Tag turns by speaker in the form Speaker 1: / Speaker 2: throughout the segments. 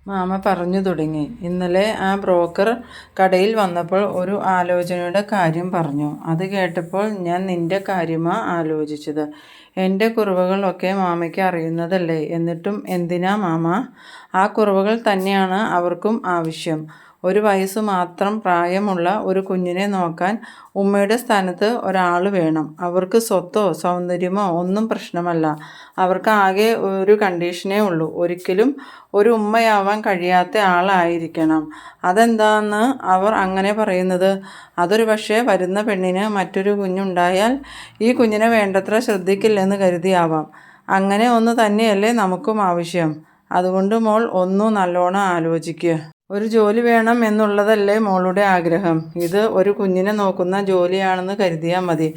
Speaker 1: Mama പറഞ്ഞു തുടങ്ങി. ഇന്നലെ ആ ബ്രോക്കർ കടയിൽ വന്നപ്പോൾ ഒരു ആലോചനയുടെ കാര്യം പറഞ്ഞു. അത് കേട്ടപ്പോൾ ഞാൻ നിന്റെ കാര്യമാ ആലോചിച്ചത്. എൻ്റെ കുറവുകളൊക്കെ മാമയ്ക്ക് അറിയുന്നതല്ലേ. എന്നിട്ടും എന്തിനാ മാമ? ആ കുറവുകൾ തന്നെയാണ് അവർക്കും ആവശ്യം. ഒരു വയസ്സ് മാത്രം പ്രായമുള്ള ഒരു കുഞ്ഞിനെ നോക്കാൻ ഉമ്മയുടെ സ്ഥാനത്ത് ഒരാൾ വേണം. അവർക്ക് സ്വത്തോ സൗന്ദര്യമോ ഒന്നും പ്രശ്നമല്ല. അവർക്ക് ആകെ ഒരു കണ്ടീഷനേ ഉള്ളൂ, ഒരിക്കലും ഒരു ഉമ്മയാവാൻ കഴിയാത്ത ആളായിരിക്കണം. അതെന്താന്ന് അവർ അങ്ങനെ പറയുന്നത്? അതൊരു പക്ഷേ വരുന്ന പെണ്ണിന് മറ്റൊരു കുഞ്ഞുണ്ടായാൽ ഈ കുഞ്ഞിനെ വേണ്ടത്ര ശ്രദ്ധിക്കില്ലെന്ന് കരുതിയാവാം. അങ്ങനെ ഒന്ന് തന്നെയല്ലേ നമുക്കും ആവശ്യം. അതുകൊണ്ട് മോൾ ഒന്നു നല്ലോണം ആലോചിക്കുക. ഒരു ജോലി വേണം എന്നുള്ളതല്ലേ മോളുടെ ആഗ്രഹം? ഇത് ഒരു കുഞ്ഞിനെ നോക്കുന്ന ജോലിയാണെന്ന് കരുതിയാൽ മതി.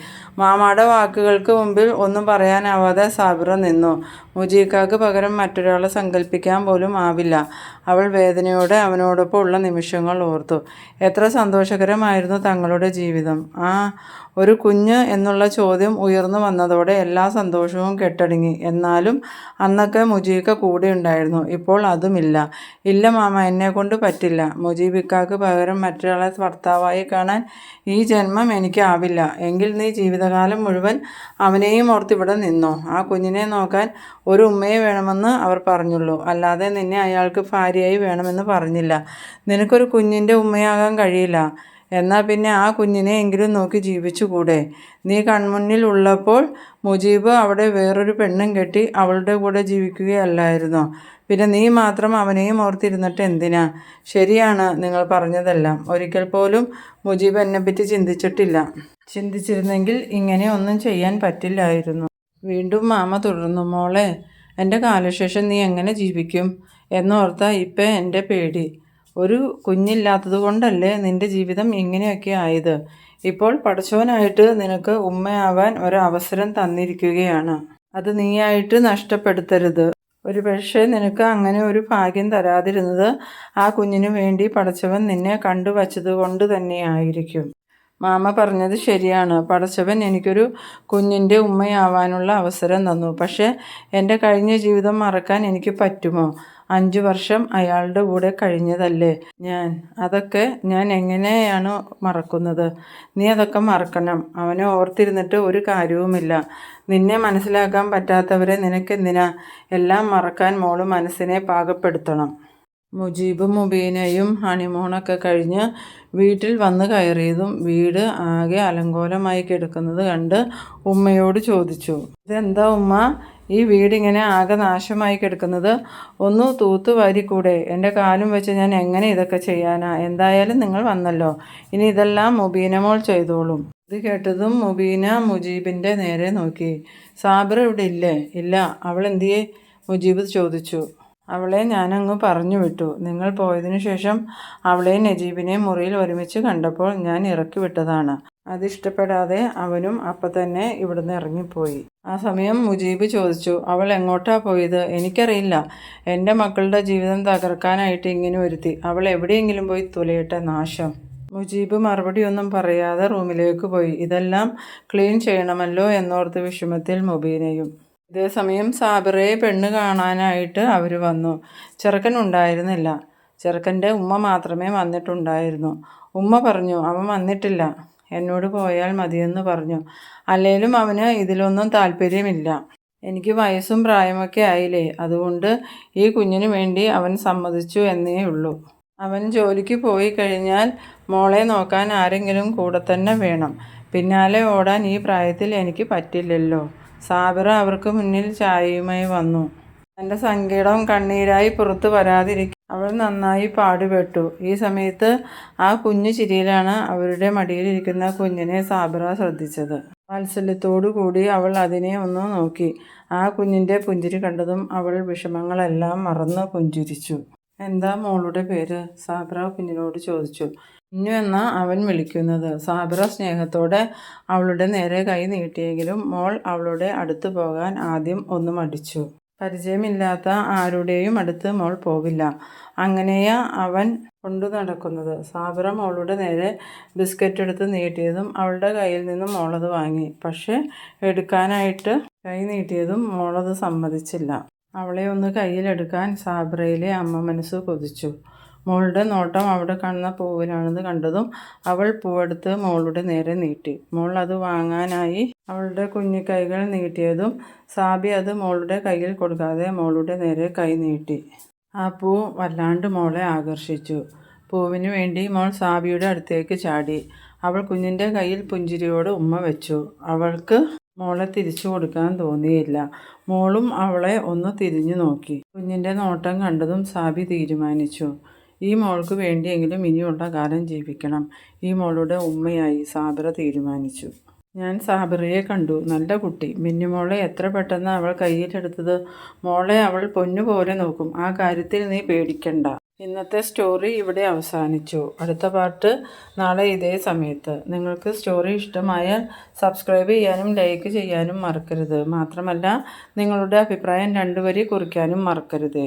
Speaker 1: മാമാടെ വാക്കുകൾക്ക് മുമ്പിൽ ഒന്നും പറയാനാവാതെ സാബിറ നിന്നു. മുജീബിക്കാക്ക് പകരം മറ്റൊരാളെ സങ്കല്പിക്കാൻ പോലും ആവില്ല. അവൾ വേദനയോടെ അവനോടൊപ്പം ഉള്ള നിമിഷങ്ങൾ ഓർത്തു. എത്ര സന്തോഷകരമായിരുന്നു തങ്ങളുടെ ജീവിതം. ഒരു കുഞ്ഞ് എന്നുള്ള ചോദ്യം ഉയർന്നു വന്നതോടെ എല്ലാ സന്തോഷവും കെട്ടടങ്ങി. എന്നാലും അന്നൊക്കെ മുജീബിക്ക കൂടെ ഉണ്ടായിരുന്നു. ഇപ്പോൾ അതുമില്ല. ഇല്ല മാമ, എന്നെക്കൊണ്ട് പറ്റില്ല. മുജീബിക്കാക്ക് പകരം മറ്റൊരാളെ ഭർത്താവായി കാണാൻ ഈ ജന്മം എനിക്കാവില്ല. എങ്കിൽ നീ ജീവിതകാലം മുഴുവൻ അവനെയും ഓർത്ത് ഇവിടെ നിന്നോ. ആ കുഞ്ഞിനെ നോക്കാൻ ഒരു ഉമ്മയെ വേണമെന്ന് അവർ പറഞ്ഞുള്ളൂ. അല്ലാതെ നിന്നെ അയാൾക്ക് ഭാര്യയായി വേണമെന്ന് പറഞ്ഞില്ല. നിനക്കൊരു കുഞ്ഞിൻ്റെ ഉമ്മയാകാൻ കഴിയില്ല. എന്നാൽ പിന്നെ ആ കുഞ്ഞിനെ എങ്കിലും നോക്കി ജീവിച്ചുകൂടെ? നീ കൺമുന്നിൽ ഉള്ളപ്പോൾ മുജീബ് അവിടെ വേറൊരു പെണ്ണും കെട്ടി അവളുടെ കൂടെ ജീവിക്കുകയല്ലായിരുന്നോ? പിന്നെ നീ മാത്രം അവനെയും ഓർത്തിരുന്നിട്ട് എന്തിനാ? ശരിയാണ് നിങ്ങൾ പറഞ്ഞതെല്ലാം. ഒരിക്കൽ പോലും മുജീബ് എന്നെപ്പറ്റി ചിന്തിച്ചിട്ടില്ല. ചിന്തിച്ചിരുന്നെങ്കിൽ ഇങ്ങനെ ഒന്നും ചെയ്യാൻ പറ്റില്ലായിരുന്നു. വീണ്ടും മാമ തുടർന്നു. മോളെ, എൻ്റെ കാലശേഷം നീ എങ്ങനെ ജീവിക്കും എന്നോർത്താ ഇപ്പം എൻ്റെ പേടി. ഒരു കുഞ്ഞില്ലാത്തത് കൊണ്ടല്ലേ നിൻ്റെ ജീവിതം ഇങ്ങനെയൊക്കെ ആയത്. ഇപ്പോൾ പടച്ചവനായിട്ട് നിനക്ക് ഉമ്മയാവാൻ ഒരവസരം തന്നിരിക്കുകയാണ്. അത് നീയായിട്ട് നഷ്ടപ്പെടുത്തരുത്. ഒരു പക്ഷേ നിനക്ക് അങ്ങനെ ഒരു ഭാഗ്യം തരാതിരുന്നത് ആ കുഞ്ഞിനു വേണ്ടി പടച്ചവൻ നിന്നെ കണ്ടുവച്ചത് കൊണ്ട് തന്നെയായിരിക്കും. മാമ പറഞ്ഞത് ശരിയാണ്. പടച്ചവൻ എനിക്കൊരു കുഞ്ഞിൻ്റെ ഉമ്മയാവാനുള്ള അവസരം തന്നു. പക്ഷേ എൻ്റെ കഴിഞ്ഞ ജീവിതം മറക്കാൻ എനിക്ക് പറ്റുമോ? 5 വർഷം അയാളുടെ കൂടെ കഴിഞ്ഞതല്ലേ അതൊക്കെ ഞാൻ എങ്ങനെയാണ് മറക്കുന്നത്? നീ അതൊക്കെ മറക്കണം. അവനെ ഓർത്തിരുന്നിട്ട് ഒരു കാര്യവുമില്ല. നിന്നെ മനസ്സിലാക്കാൻ പറ്റാത്തവരെ നിനക്കെന്തിനാ? എല്ലാം മറക്കാൻ മോള് മനസ്സിനെ പാകപ്പെടുത്തണം. മുജീബും മുബീനയും ഹണിമൂണൊക്കെ കഴിഞ്ഞ് വീട്ടിൽ വന്ന് കയറിയതും വീട് ആകെ അലങ്കോലമായി കിടക്കുന്നത് കണ്ട് ഉമ്മയോട് ചോദിച്ചു. ഇതെന്താ ഉമ്മ, ഈ വീടിങ്ങനെ ആകെ നാശമായി കിടക്കുന്നത്? ഒന്ന് തൂത്ത് വാരിക്കൂടെ? എൻ്റെ കാലും വെച്ച് ഞാൻ എങ്ങനെ ഇതൊക്കെ ചെയ്യാനാ? എന്തായാലും നിങ്ങൾ വന്നല്ലോ, ഇനി ഇതെല്ലാം മുബീന മോൾ ചെയ്തോളും. ഇത് കേട്ടതും മുബീന മുജീബിൻ്റെ നേരെ നോക്കി. സാബിറ ഇവിടെ ഇല്ലേ? ഇല്ല. അവൾ എന്തിയെ? മുജീബ് ചോദിച്ചു. അവളെ ഞാനങ്ങ് പറഞ്ഞു വിട്ടു. നിങ്ങൾ പോയതിനു ശേഷം അവളെയും നജീബിനെയും മുറിയിൽ ഒരുമിച്ച് കണ്ടപ്പോൾ ഞാൻ ഇറക്കി വിട്ടതാണ്. അതിഷ്ടപ്പെടാതെ അവനും അപ്പം തന്നെ ഇവിടുന്ന് ഇറങ്ങിപ്പോയി. ആ സമയം മുജീബ് ചോദിച്ചു, അവൾ എങ്ങോട്ടാ പോയത്? എനിക്കറിയില്ല. എൻ്റെ മക്കളുടെ ജീവിതം തകർക്കാനായിട്ട് ഇങ്ങനെ ഒരുത്തി. അവൾ എവിടെയെങ്കിലും പോയി തുലയട്ടെ, നാശം. മുജീബ് മറുപടിയൊന്നും പറയാതെ റൂമിലേക്ക് പോയി. ഇതെല്ലാം ക്ലീൻ ചെയ്യണമല്ലോ എന്നോർത്ത് വിഷമത്തിൽ മുബീനയും. ഇതേസമയം സാബിറയെ പെണ്ണ് കാണാനായിട്ട് അവർ വന്നു. ചെറുക്കൻ ഉണ്ടായിരുന്നില്ല. ചെറുക്കൻ്റെ ഉമ്മ മാത്രമേ വന്നിട്ടുണ്ടായിരുന്നു. ഉമ്മ പറഞ്ഞു, അവൻ വന്നിട്ടില്ല, എന്നോട് പോയാൽ മതിയെന്ന് പറഞ്ഞു. അല്ലേലും അവന് ഇതിലൊന്നും താല്പര്യമില്ല. എനിക്ക് വയസ്സും പ്രായമൊക്കെ ആയില്ലേ, അതുകൊണ്ട് ഈ കുഞ്ഞിനു വേണ്ടി അവൻ സമ്മതിച്ചു എന്നേ ഉള്ളൂ. അവൻ ജോലിക്ക് പോയി കഴിഞ്ഞാൽ മോളെ നോക്കാൻ ആരെങ്കിലും കൂടെ തന്നെ വേണം. പിന്നാലെ ഓടാൻ ഈ പ്രായത്തിൽ എനിക്ക് പറ്റില്ലല്ലോ. സാബിറ അവർക്ക് മുന്നിൽ ചായയുമായി വന്നു. തൻ്റെ സങ്കടം കണ്ണീരായി പുറത്തു വരാതിരിക്കാൻ അവൾ നന്നായി പാടുപെട്ടു. ഈ സമയത്ത് ആ കുഞ്ഞു ചിരിയിലാണ് അവരുടെ മടിയിലിരിക്കുന്ന കുഞ്ഞിനെ സാബിറ ശ്രദ്ധിച്ചത്. വാത്സല്യത്തോടു കൂടി അവൾ അതിനെ ഒന്ന് നോക്കി. ആ കുഞ്ഞിൻ്റെ പുഞ്ചിരി കണ്ടതും അവൾ വിഷമങ്ങളെല്ലാം മറന്ന് പുഞ്ചിരിച്ചു. എന്താ മോളുടെ പേര്? സാബിറ കുഞ്ഞിനോട് ചോദിച്ചു. മിന്നു എന്നാ അവൻ വിളിക്കുന്നത്. സാബിറ സ്നേഹത്തോടെ അവളുടെ നേരെ കൈ നീട്ടിയെങ്കിലും മോൾ അവളുടെ അടുത്ത് പോകാൻ ആദ്യം ഒന്ന് മടിച്ചു. പരിചയമില്ലാത്ത ആരുടെയും അടുത്ത് മോൾ പോവില്ല. അങ്ങനെയാ അവൻ കൊണ്ടു നടക്കുന്നത്. സാബിറ മോളുടെ നേരെ ബിസ്ക്കറ്റ് എടുത്ത് നീട്ടിയതും അവളുടെ കയ്യിൽ നിന്നും മോളത് വാങ്ങി. പക്ഷേ എടുക്കാനായിട്ട് കൈ നീട്ടിയതും മോളത് സമ്മതിച്ചില്ല. അവളെ ഒന്ന് കയ്യിലെടുക്കാൻ സാബ്രയിലെ അമ്മ മനസ്സ് കൊതിച്ചു. മോളുടെ നോട്ടം അവിടെ കാണുന്ന പൂവിലാണെന്ന് കണ്ടതും അവൾ പൂവെടുത്ത് മോളുടെ നേരെ നീട്ടി. മോൾ അത് വാങ്ങാനായി അവളുടെ കുഞ്ഞു കൈകൾ നീട്ടിയതും സാബി അത് മോളുടെ കയ്യിൽ കൊടുക്കാതെ മോളുടെ നേരെ കൈ നീട്ടി. ആ പൂ വല്ലാണ്ട് മോളെ ആകർഷിച്ചു. പൂവിനു വേണ്ടി മോൾ സാബിയുടെ അടുത്തേക്ക് ചാടി. അവൾ കുഞ്ഞിൻ്റെ കയ്യിൽ പുഞ്ചിരിയോട് ഉമ്മ വെച്ചു. അവൾക്ക് മോളെ തിരിച്ചു കൊടുക്കാൻ തോന്നിയില്ല. മോളും അവളെ ഒന്ന് തിരിഞ്ഞു നോക്കി. കുഞ്ഞിൻ്റെ നോട്ടം കണ്ടതും സാബി തീരുമാനിച്ചു, ഈ മോൾക്ക് വേണ്ടിയെങ്കിലും ഇനിയുള്ള കാലം ജീവിക്കണം. ഈ മോളുടെ ഉമ്മയായി സാബിറ തീരുമാനിച്ചു. ഞാൻ സാബിറയെ കണ്ടു. നല്ല കുട്ടി. മിന്നുമോളെ എത്ര പെട്ടെന്ന് അവൾ കയ്യിലെടുത്തത്. മോളെ അവൾ പൊന്നുപോലെ നോക്കും. ആ കാര്യത്തിൽ നീ പേടിക്കണ്ട. ഇന്നത്തെ സ്റ്റോറി ഇവിടെ അവസാനിച്ചു. അടുത്ത പാർട്ട് നാളെ ഇതേ സമയത്ത്. നിങ്ങൾക്ക് സ്റ്റോറി ഇഷ്ടമായാൽ സബ്സ്ക്രൈബ് ചെയ്യാനും ലൈക്ക് ചെയ്യാനും മറക്കരുത്. മാത്രമല്ല നിങ്ങളുടെ അഭിപ്രായം 2 വരി കുറിക്കാനും മറക്കരുത്.